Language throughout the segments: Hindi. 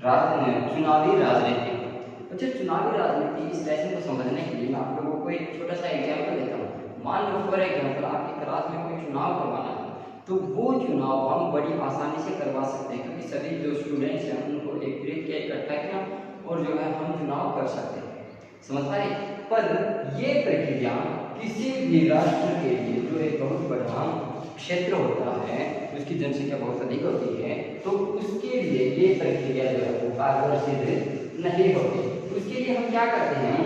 चुनावी राजनीति। अच्छा, चुनावी राजनीति इस लेसन को समझने के लिए मैं आप लोगों को एक छोटा सा एग्जाम्पल देता हूँ। मान लो फॉर एग्जाम्पल आपकी क्लास में कोई चुनाव करवाना है, तो वो चुनाव हम बड़ी आसानी से करवा सकते हैं, क्योंकि सभी जो स्टूडेंट्स हैं उनको एकत्रित किया, इकट्ठा किया और जो है हम चुनाव कर सकते हैं। समझ पा रहे? पर ये प्रक्रिया किसी भी राष्ट्र के लिए जो एक बहुत बड़ा क्षेत्र होता है, उसकी जनसंख्या बहुत अधिक होती है, तो उसके लिए ये प्रक्रिया जो है वो कारगर सिद्ध नहीं होती। उसके लिए हम क्या करते हैं,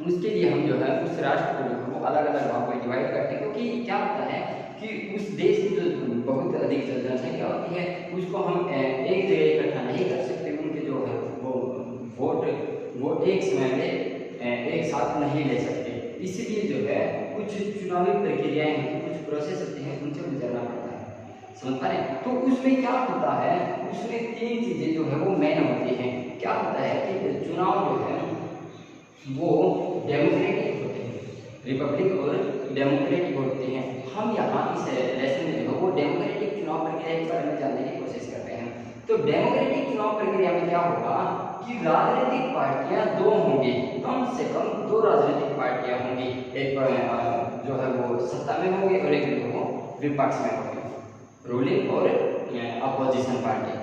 उसके लिए हम जो है उस राष्ट्र को जो है वो अलग अलग भागों में डिवाइड करते हैं, क्योंकि क्या होता है कि उस देश की जो बहुत अधिक जनसंख्या होती है उसको हम एक जगह इकट्ठा नहीं कर सकते। उनके जो है वो वोट वो एक समय में एक साथ नहीं ले सकते, इसलिए जो है कुछ चुनावी प्रक्रियाएं होती हैं, कुछ प्रोसेस होते हैं, उनसे गुजरना पड़ता है। समझ पा रहे हैं? तो उसमें क्या होता है, उसमें तीन चीजें जो है वो मेन होती हैं। क्या होता है कि चुनाव जो है वो डेमोक्रेटिक होते हैं, रिपब्लिक और डेमोक्रेटिक होते हैं। हम यहाँ इस लेसन में जो है वो डेमोक्रेटिक चुनाव प्रक्रिया के बारे में जानने की कोशिश करते हैं। तो डेमोक्रेटिक चुनाव प्रक्रिया में क्या होगा कि राजनीतिक पार्टियां दो होंगी, कम से कम दो राजनीतिक पार्टियां होंगी, एक जो है वो सत्ता में होगी और एक जो वो विपक्ष में होगी, रूलिंग और अपोजिशन पार्टी।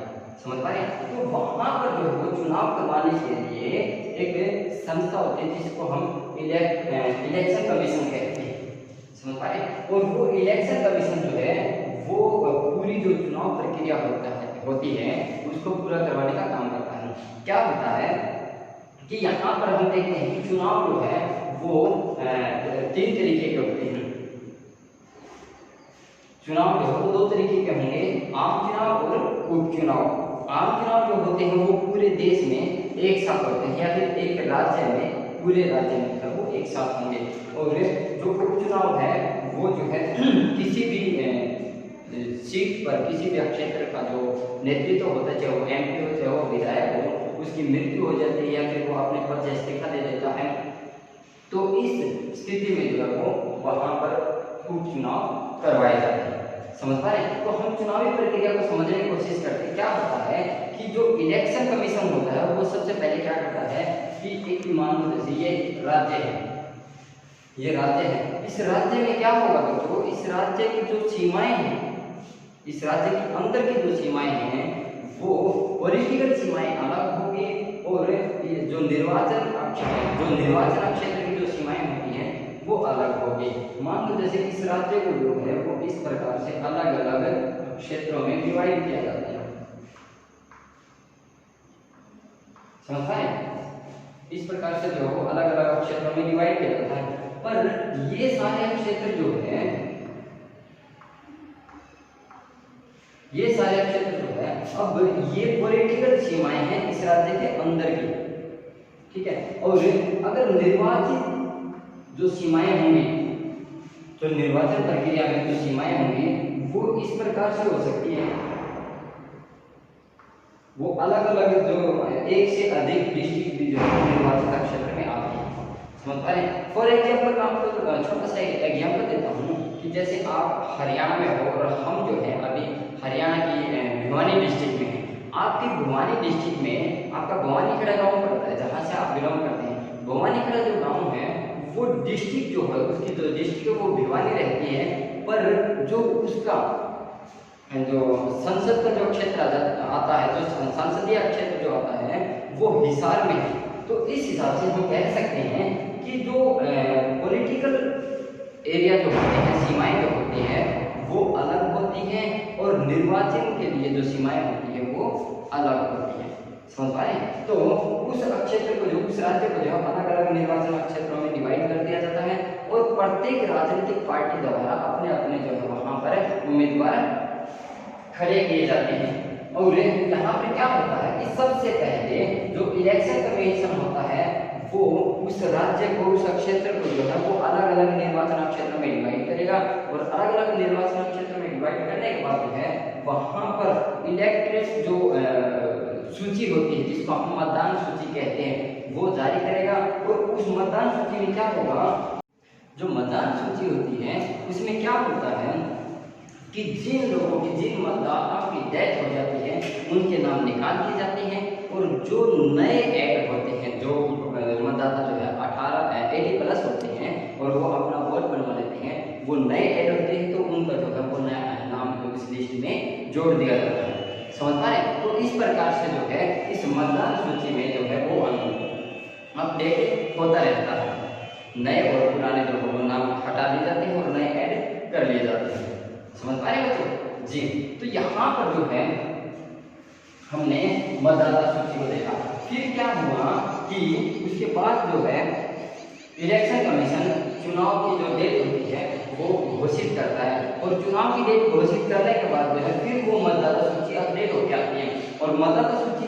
समझ पा रहे हैं? तो वहां पर जो है वो चुनाव करवाने के लिए एक संस्था होती है जिसको हम इलेक्शन कमीशन कहते हैं। समझ पा रहे हैं? और वो इलेक्शन कमीशन जो है वो पूरी जो चुनाव प्रक्रिया होती है उसको पूरा करवाने का काम करता है। क्या होता है कि यहाँ पर हम देखते हैं कि चुनाव जो है वो तीन तरीके के होते हैं। चुनाव जो है वो दो तरीके के होंगे, आम चुनाव और उपचुनाव। आम चुनाव जो होते हैं वो पूरे देश में एक साथ होते हैं, या फिर एक राज्य में पूरे राज्य में वो एक साथ होंगे। और जो उपचुनाव है वो जो है किसी भी सीट पर, किसी भी क्षेत्र का जो नेतृत्व होता है, चाहे वो MP हो चाहे वो विधायक हो, उसकी मृत्यु हो जाती है या फिर वो अपने पद से इस्तीफा दे देता है, तो इस स्थिति में जो है वो वहां पर उपचुनाव करवाए जाते हैं। समझ पा रहे हैं? तो हम चुनावी प्रक्रिया को समझने की कोशिश करते हैं। क्या होता है कि जो इलेक्शन कमीशन होता है वो सबसे पहले क्या करता है कि एक मान लो जैसे ये राज्य है, ये राज्य है, इस राज्य में क्या होगा दोस्तों, इस राज्य की जो सीमाएं हैं, इस राज्य के अंदर की जो सीमाएं हैं वो पॉलिटिकल सीमाएं अलग होगी, और ये जो निर्वाचन क्षेत्र की जो सीमाएं होती हैं वो अलग होगी। मान लो जैसे इस राज्य को जो है वो इस प्रकार से अलग अलग क्षेत्रों में डिवाइड किया जाता है। समझ पाए? इस प्रकार से जो है अलग अलग क्षेत्रों में डिवाइड किया जाता है। पर ये सारे क्षेत्र जो है, ये सारे क्षेत्र जो है, अब ये पॉलिटिकल सीमाएं हैं इस राज्य के अंदर की, ठीक है। और अगर निर्वाचित जो सीमाएं होंगी, तो निर्वाचन प्रक्रिया में जो सीमाएं होंगी वो इस प्रकार से हो सकती है, वो अलग अलग जो एक से अधिक डिस्ट्रिक्ट भी जो है निर्वाचित क्षेत्र में आती है। समझ पा रहे हैं? फॉर एग्जाम्पल मैं आपको छोटा सा एग्जाम्पल देता हूँ कि जैसे आप हरियाणा में हो और हम जो है अभी हरियाणा की भिवानी डिस्ट्रिक्ट में हैं। आपकी भिवानी डिस्ट्रिक्ट में आपका भवानीखेड़ा गांव पड़ता है, जहाँ से आप बिलोंग करते हैं। भवानीखेड़ा जो गांव है वो डिस्ट्रिक्ट जो है, उसकी जो डिस्ट्रिक्ट है वो भिवानी रहती है, पर जो उसका जो संसद का जो क्षेत्र आता है, जो संसदीय क्षेत्र जो आता है वो हिसार में है। तो इस हिसाब से हम कह सकते हैं कि जो पॉलिटिकल एरिया जो होते हैं, सीमाएं जो होती हैं वो अलग होती हैं, और निर्वाचन के लिए जो सीमाएं होती हैं वो अलग होती हैं। समझ पा रहे हैं? तो उस क्षेत्र को जो, उस राज्य को जो अलग अलग निर्वाचन क्षेत्रों में डिवाइड कर दिया जाता है, और प्रत्येक राजनीतिक पार्टी द्वारा अपने अपने जो है वहां पर उम्मीदवार खड़े किए जाते हैं। और यहाँ पर क्या होता है कि सबसे पहले जो इलेक्शन कमीशन होता है वो उस राज्य को, उस क्षेत्र को जो है वो अलग अलग निर्वाचन क्षेत्र में डिवाइड करेगा, और अलग अलग निर्वाचन क्षेत्र में डिवाइड करने के बाद जो है वहां पर इलेक्ट्रेट जो सूची होती है, जिसको हम मतदान सूची कहते हैं, वो जारी करेगा। और उस मतदान सूची में क्या होगा, जो मतदान सूची होती है उसमें क्या होता है कि जिन लोगों की, जिन मतदाताओं की डेथ हो जाती है उनके नाम निकाल दिए जाते हैं, और जो नए ऐड होते हैं, जो मतदाता जो है 80 प्लस होते हैं और वो अपना वोट बनवा लेते हैं, वो नए ऐड होते हैं तो उनका जो है वो नया नाम इस लिस्ट में जोड़ दिया जाता है। समझ पा रहे? तो इस प्रकार से जो है इस मतदान सूची में जो है वो अपडेट होता रहता है। नए और पुराने जो है वो नाम हटा दिए जाते हैं और नए ऐड कर लिए जाते हैं। समझ पा रहे बच्चों जी? तो यहाँ पर जो है हमने मतदाता सूची को देखा। फिर क्या हुआ कि उसके बाद जो है इलेक्शन कमीशन चुनाव की जो डेट होती है वो घोषित करता है, और चुनाव की डेट घोषित करने के बाद जो है फिर वो मतदाता सूची अपडेट होकर आती है, और मतदाता सूची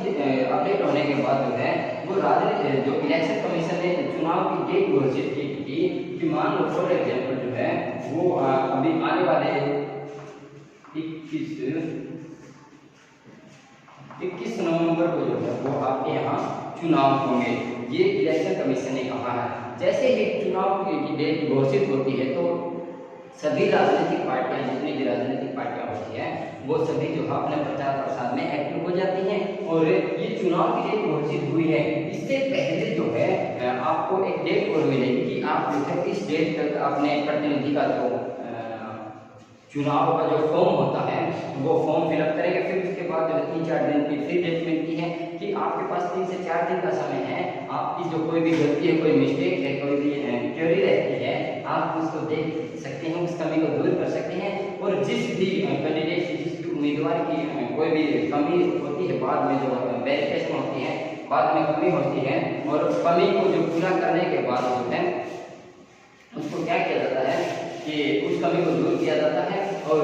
अपडेट होने के बाद जो है वो राजनीतिक जो इलेक्शन कमीशन ने चुनाव की डेट घोषित की थी कि मान लो फॉर एग्जाम्पल जो है वो अभी आने वाले 21 नवंबर को जो है वो आपके यहाँ चुनाव होंगे, ये इलेक्शन कमीशन ने कहा है। जैसे ही चुनाव की डेट घोषित होती है तो सभी राजनीतिक पार्टियां, जितनी भी राजनीतिक पार्टियां होती हैं वो सभी जो है अपने प्रचार प्रसार में एक्टिव हो जाती हैं, और ये चुनाव की डेट घोषित हुई है इससे पहले जो है आपको एक डेट और मिलेगी कि आप जो है इस डेट तक अपने प्रतिनिधि का जो चुनाव का जो फॉर्म होता है वो फॉर्म फिलअप करेंगे। फिर उसके बाद जो है 3-4 दिन की फ्री डेट मिलती है कि आपके पास 3 से 4 दिन का समय है, आपकी जो कोई भी गलती है, कोई मिस्टेक है, कोई भी क्वेरी रहती है, आप उसको देख सकते हैं, उस कमी को दूर कर सकते हैं, और जिस भी कैंडिडेट, जिस भी उम्मीदवार की कोई भी कमी होती है, बाद में जो वेरिफिकेशन होती है, बाद में कमी होती है, और कमी को जो पूरा करने के बाद जो है उसको क्या किया जाता है कि उस कमी को दूर किया जाता है, और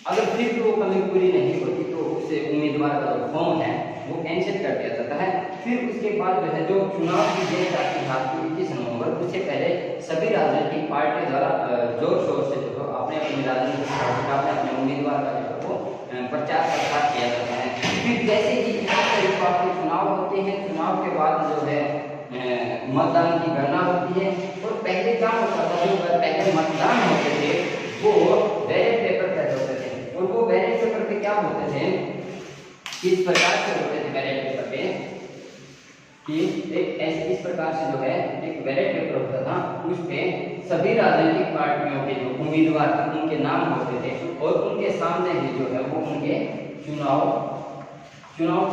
अगर फिर भी वो कमी पूरी नहीं होती तो उस उम्मीदवार का जो फॉर्म है वो कैंसिल कर दिया जाता है। फिर उसके बाद जो है जो चुनाव की डेट आती है आपकी 21 नवंबर, उससे पहले सभी राजनीतिक पार्टियों द्वारा जोर शोर से जो अपने अपने राजनीतिक पार्टी का, अपने उम्मीदवार का जो है वो प्रचार प्रसार किया जाता है। फिर जैसे ही आपके चुनाव होते हैं, चुनाव के बाद जो है मतदान की गणना होती है, और पहले क्या होता था, जो पहले मतदान होते थे वो बैलेट पेपर पर होते थे, और वो बैलेट पेपर पे क्या होते थे, किस प्रकार से होते थे बैलेट पेपर पे कि एक ऐसे इस प्रकार से जो है एक बैलेट पेपर होता था, उस पे सभी राजनीतिक पार्टियों के जो उम्मीदवार थे उनके नाम होते थे, और उनके सामने ही जो है वो उनके चुनाव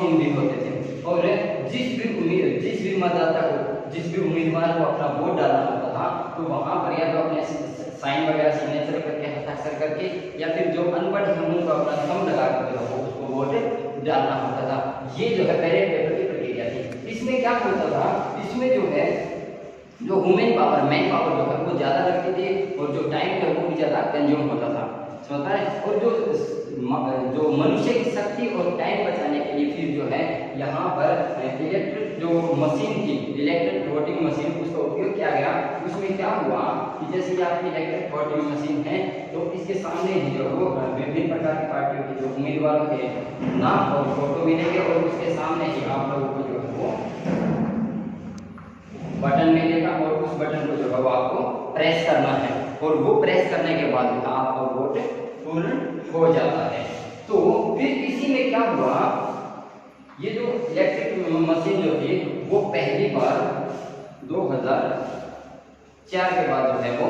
चिन्ह भी होते थे, और जिस भी मतदाता को, जिस भी उम्मीदवार को अपना वोट डालना होता था तो वहां पर या तो अपने साइन वगैरह सिग्नेचर करके, हस्ताक्षर करके, या फिर जो अनपढ़ है उनको अपना थंब लगा कर वो उसको वोट डालना होता था। ये जो है बैलेट पेपर की प्रक्रिया थी। इसमें क्या होता था, इसमें जो है जो वुमेन पावर, मैन पावर जो है वो ज़्यादा लगती थी, और जो टाइम है वो भी ज़्यादा कंज्यूम होता था, समझता है। और जो मनुष्य की शक्ति और टाइम बचाने के लिए फिर जो है यहाँ पर इलेक्ट्रिक जो मशीन थी, इलेक्ट्रिक वोटिंग मशीन, उसका उपयोग किया गया। उसमें क्या हुआ कि जैसे कि आपकी इलेक्ट्रिक वोटिंग मशीन है तो इसके सामने ही जो वो विभिन्न प्रकार की पार्टियों के जो उम्मीदवारों के नाम और फोटो मिलेंगे, और उसके सामने ही आप लोगों को जो है वो बटन मिलेगा, और उस बटन को जो है वो आपको प्रेस करना है, और वो प्रेस करने के बाद जो है आपका वोट पूर्ण हो जाता है। तो फिर इसी में क्या हुआ, ये जो इलेक्ट्रिक मशीन जो थी वो पहली बार 2004 के बाद जो है वो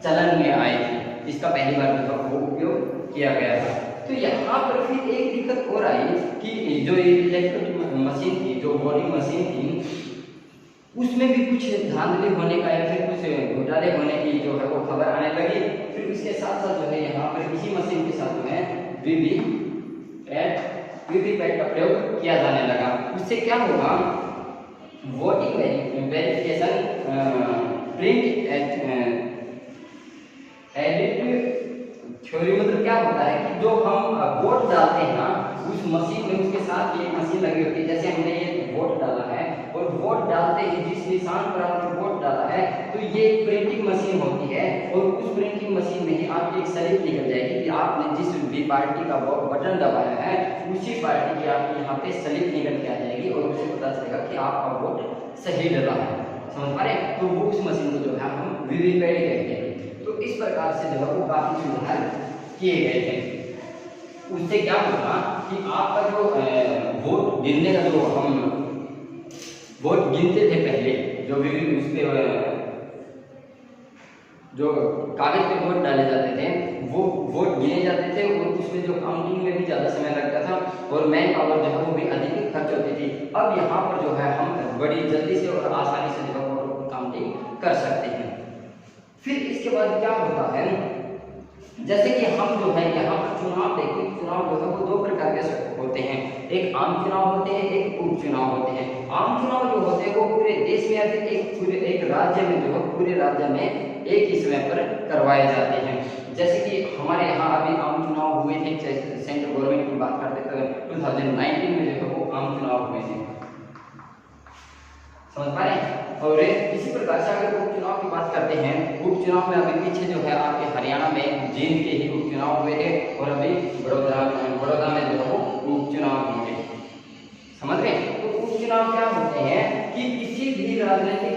चलन में आई थी, इसका पहली बार जो है वो उपयोग किया गया था। तो यहाँ पर फिर एक दिक्कत और आई कि जो इलेक्ट्रिक मशीन थी, जो वोटिंग मशीन थी, उसमें भी कुछ धांधली होने का या फिर कुछ घोटाले होने की जो है वो खबर आने लगी। फिर उसके साथ साथ जो है यहाँ पर इसी मशीन के साथ जो है वीवीपैट का प्रयोग किया जाने लगा। उससे क्या होगा, voting verification print edit theory मतलब क्या होता है कि जो हम वोट डालते हैं ना उस मशीन में, उसके साथ ये मशीन लगी होती है। जैसे हमने ये वोट डाला है और वोट डालते ही जिस निशान पर आपने वोट डाला है तो ये एक प्रिंटिंग मशीन होती है, और उस प्रिंटिंग मशीन में ही आपकी एक स्लिप निकल जाएगी कि आपने जिस भी पार्टी का बटन दबाया है उसी पार्टी की आपकी यहाँ पे स्लिप निकल के आ जाएगी, और उससे पता चलेगा कि आपका वोट सही डला है। समझ पा रहे? तो वो उस मशीन को जो है हम वीवीपैट कहते हैं। तो इस प्रकार से जो है वो काफी सुधार किए गए थे। उससे क्या होगा कि आपका जो वोट गिनने का जो हम वोट गिनते थे पहले, जो विभिन्न उस पे जो कागज पे वोट डाले जाते थे वो वोट गिने जाते थे और उसमें जो काउंटिंग में भी ज़्यादा समय लगता था और मैन पावर जो है वो भी अधिक खर्च होती थी। अब यहाँ पर जो है हम बड़ी जल्दी से और आसानी से जो है वोट काउंटिंग कर सकते हैं। फिर इसके बाद क्या होता है, जैसे कि हम जो है यहाँ पर चुनाव देखिए, चुनाव जो है वो दो प्रकार के होते हैं, एक आम चुनाव होते हैं, एक उपचुनाव होते हैं। आम चुनाव जो होते हैं वो पूरे देश में या फिर एक राज्य में जो है पूरे राज्य में एक ही समय पर करवाए जाते हैं। जैसे कि हमारे यहाँ अभी आम चुनाव हुए थे, सेंट्रल गवर्नमेंट की बात करते थे 2019 में जो है वो आम चुनाव हुए थे, समझ पा रहे हैं। और इसी प्रकार से अगर उपचुनाव की बात करते हैं, उपचुनाव में अभी पीछे जो है आपके हरियाणा में जींद के ही उपचुनाव हुए थे और अभी बड़ौदा में जो है वो उपचुनाव हुए, समझ रहे हैं। तो उपचुनाव क्या होते हैं कि किसी भी राजनीतिक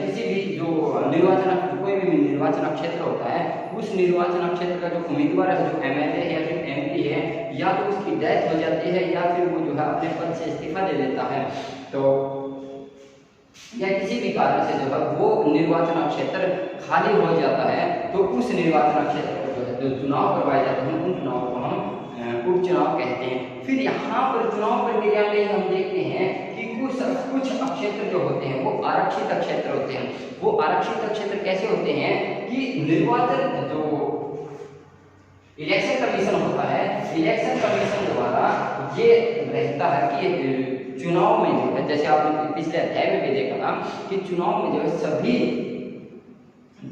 किसी भी जो कोई भी निर्वाचन क्षेत्र होता है, उस निर्वाचन क्षेत्र का जो उम्मीदवार है, जो एमएलए या फिर एमपी है, या तो उसकी डेथ हो जाती है या फिर वो जो है अपने पद से इस्तीफा दे देता है, तो या किसी भी कारण से जो है वो निर्वाचन क्षेत्र खाली हो जाता है, तो उस निर्वाचन क्षेत्र पर जो है जो चुनाव करवाए जाते हैं उन चुनाव को हम उपचुनाव कहते हैं। फिर यहाँ पर चुनाव प्रक्रिया में हम देखते हैं कि कुछ क्षेत्र जो होते हैं वो आरक्षित क्षेत्र होते हैं। वो आरक्षित क्षेत्र कैसे होते हैं कि निर्वाचन जो इलेक्शन कमीशन होता है, इलेक्शन कमीशन द्वारा ये रहता है कि चुनाव में जो है, जैसे आपने पिछले अध्याय में भी देखा था कि चुनाव में जो है सभी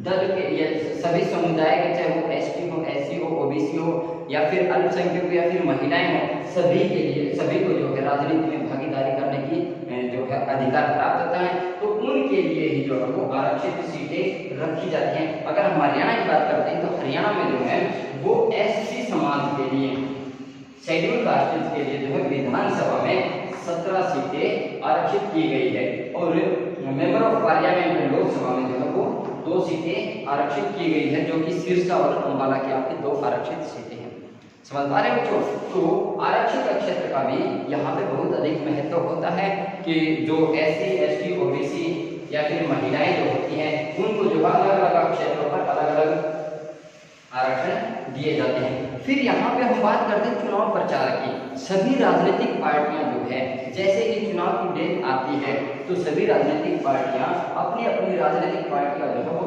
दल के या सभी समुदाय के, चाहे वो एसटी हो, एससी हो, ओबीसी हो या फिर अल्पसंख्यक हो या फिर महिलाएं हो, सभी के लिए, सभी को जो है राजनीति में भागीदारी करने की जो है अधिकार प्राप्त होता है, तो उनके लिए ही जो है वो आरक्षित सीटें रखी जाती हैं। अगर हम हरियाणा की बात करते हैं तो हरियाणा में जो है वो एससी समाज के लिए, शेड्यूल कास्ट के लिए जो है विधानसभा में 17 सीटें आरक्षित की गई है और मेंबर ऑफ पार्लियामेंट लोकसभा में जो है वो 2 सीटें आरक्षित की गई है, जो कि सिरसा और अंबाला की आपकी 2 आरक्षित सीटें हैं, समझ पा रहे बच्चों। तो आरक्षित क्षेत्र का भी यहाँ पे बहुत अधिक महत्व होता है कि जो एससी, एसटी, ओबीसी या फिर महिलाएं जो होती हैं उनको जो अलग अलग क्षेत्रों पर अलग अलग आरक्षण दिए जाते हैं। फिर यहाँ पे हम बात करते हैं चुनाव प्रचार की। सभी राजनीतिक पार्टियां जो है, जैसे कि चुनाव की डेट आती है तो सभी राजनीतिक पार्टियां अपनी अपनी राजनीतिक पार्टी का जो है वो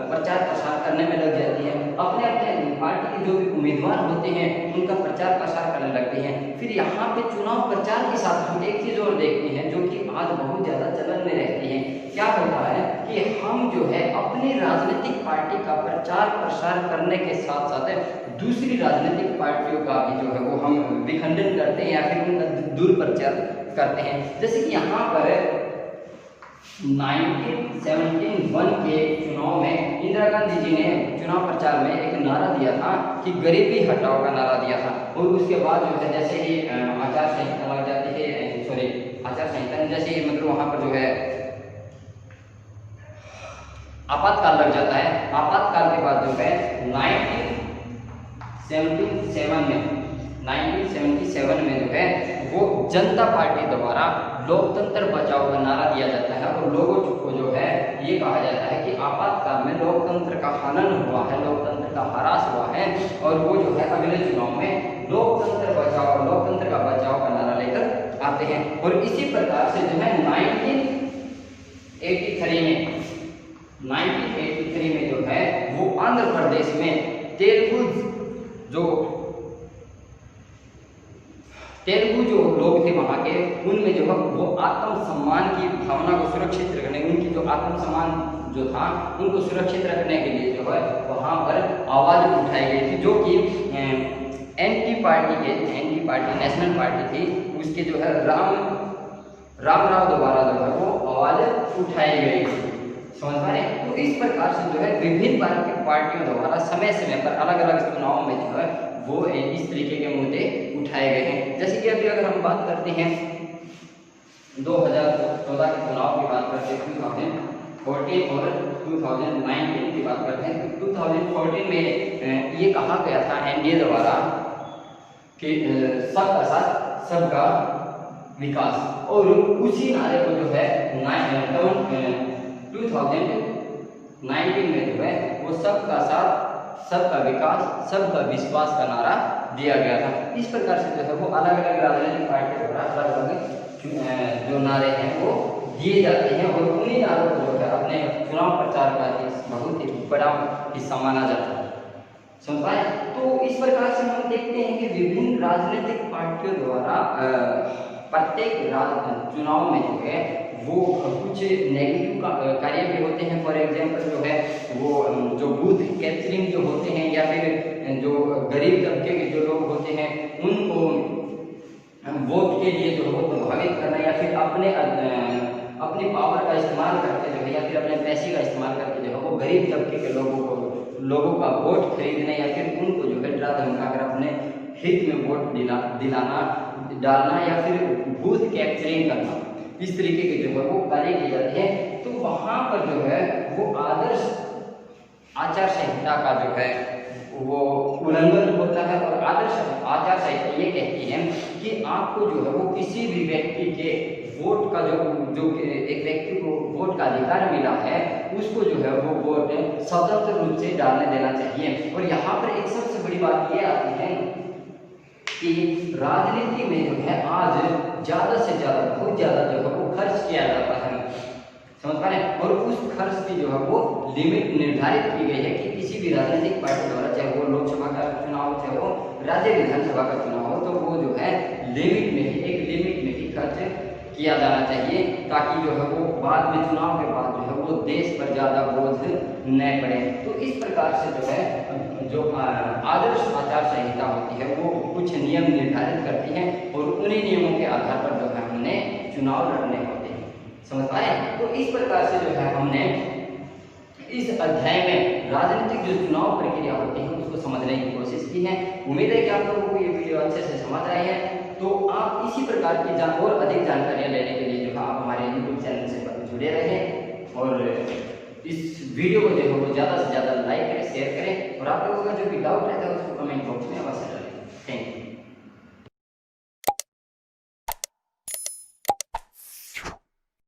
प्रचार प्रसार करने में लग जाती है, अपने अपने पार्टी के जो भी उम्मीदवार होते हैं उनका प्रचार प्रसार करने लगते हैं। फिर यहाँ पे चुनाव प्रचार के साथ हम एक चीज और देखते हैं जो कि आज बहुत ज्यादा चलन में रहती है। क्या होता है कि हम जो है अपनी राजनीतिक पार्टी का प्रचार प्रसार करने के साथ साथ दूसरी राजनीतिक पार्टियों का भी जो है वो हम विखंडन करते हैं या फिर उनका दुर्प्रचार करते हैं। जैसे कि यहाँ पर 1971 के चुनाव में इंदिरा गांधी जी ने चुनाव प्रचार में एक नारा दिया था कि गरीबी हटाओ का नारा दिया था, और उसके बाद जो है जैसे ही आचार संहिता लग जाती है, आचार संहिता जैसे ही मतलब वहाँ पर जो है आपातकाल लग जाता है। आपातकाल के बाद जो है 1977 में जो है वो जनता पार्टी द्वारा लोकतंत्र बचाओ का नारा दिया जाता है और लोगों को जो है ये कहा जाता है कि आपातकाल में लोकतंत्र का हनन हुआ है, लोकतंत्र का ह्रास हुआ है, और वो जो है अगले चुनाव में लोकतंत्र का बचाओ का नारा लेकर आते हैं। और इसी प्रकार से जो है 1983 में जो है वो आंध्र प्रदेश में तेलुगु जो लोग थे वहाँ के, उनमें जो है वो आत्मसम्मान की भावना को सुरक्षित रखने, उनकी जो आत्मसम्मान जो था उनको सुरक्षित रखने के लिए जो है वहाँ पर आवाज़ उठाई गई थी, जो कि एनटी पार्टी नेशनल पार्टी थी, उसके जो है रामराव द्वारा जो है वो आवाज़ उठाई गई थी, समझ पा रहे हैं। तो इस प्रकार से जो है विभिन्न भारतीय पार्टियों द्वारा समय समय पर अलग अलग चुनावों में जो है वो इस तरीके के मुद्दे उठाए गए हैं। जैसे कि अभी अगर हम बात करते हैं 2014 के चुनाव की बात करते हैं 2014 और 2019 की बात करते हैं तो 2014 में ये कहा गया था एनडीए द्वारा कि सबका साथ सबका विकास, और उसी नारे को जो है 2019 में जो है वो सबका साथ सबका विकास सबका विश्वास का नारा दिया गया था। इस प्रकार से जो है वो अलग अलग राजनीतिक पार्टी द्वारा अलग अलग जो नारे हैं वो दिए जाते हैं, और उन्हीं नारों को जो है अपने चुनाव प्रचार का बहुत ही बड़ा हिस्सा माना जाता है। समझ पाए? तो इस प्रकार से हम देखते हैं कि विभिन्न राजनीतिक पार्टियों द्वारा प्रत्येक चुनाव में जो है वो कुछ नेगेटिव कार्य भी होते हैं। फॉर एग्जांपल जो है वो जो बूथ कैप्चरिंग जो होते हैं, या फिर जो गरीब तबके के जो लोग होते हैं उनको वोट के लिए जो है वो प्रभावित करना, या फिर अपने पावर का इस्तेमाल करके जो है या फिर अपने पैसे का इस्तेमाल करके जो है वो गरीब तबके के लोगों का वोट खरीदने, या फिर उनको जो है डरा धमकाकर अपने हित में वोट दिलाना डालना, या फिर बूथ कैप्चरिंग करना, इस तरीके के जो है वो कार्य किए जाते हैं। तो वहाँ पर जो है वो आदर्श आचार संहिता का जो है वो उल्लंघन होता है, और आदर्श आचार संहिता ये कहती है कि आपको जो है वो किसी भी व्यक्ति के वोट का जो एक व्यक्ति को वोट का अधिकार मिला है उसको जो है वो वोट स्वतंत्र रूप से डालने देना चाहिए। और यहाँ पर एक सबसे बड़ी बात ये आती है कि राजनीति में जो है आज ज़्यादा से ज़्यादा बहुत ज़्यादा जो है वो खर्च किया जाता है, समझ पा रहे हैं, और उस खर्च की जो है वो लिमिट निर्धारित की गई है कि किसी भी राजनीतिक पार्टी द्वारा, चाहे वो लोकसभा का चुनाव चाहे वो राज्य विधानसभा का चुनाव हो, तो वो जो है लिमिट में ही एक लिमिट में ही खर्च किया जाना चाहिए, ताकि जो है वो बाद में चुनाव के बाद जो है वो देश पर ज़्यादा बोझ न पड़े। तो इस प्रकार से जो है जो आदर्श आचार संहिता होती है वो कुछ नियम निर्धारित करती है, और उन्हीं नियमों के आधार पर जो है हमने चुनाव लड़ने होते हैं, समझ पाए? तो इस प्रकार से जो है हमने इस अध्याय में राजनीतिक जो चुनाव प्रक्रिया होती है उसको समझने की कोशिश की है। उम्मीद है कि आप लोगों को ये वीडियो अच्छे से समझ आए हैं। तो आप इसी प्रकार की और अधिक जानकारियाँ लेने के लिए जो है आप हमारे YouTube चैनल से जुड़े रहें, और इस वीडियो को जो है वो ज़्यादा से ज़्यादा लाइक करें, शेयर करें, और आप लोगों का जो भी डाउट रहता है उसको कमेंट बॉक्स में अवश्य डालें।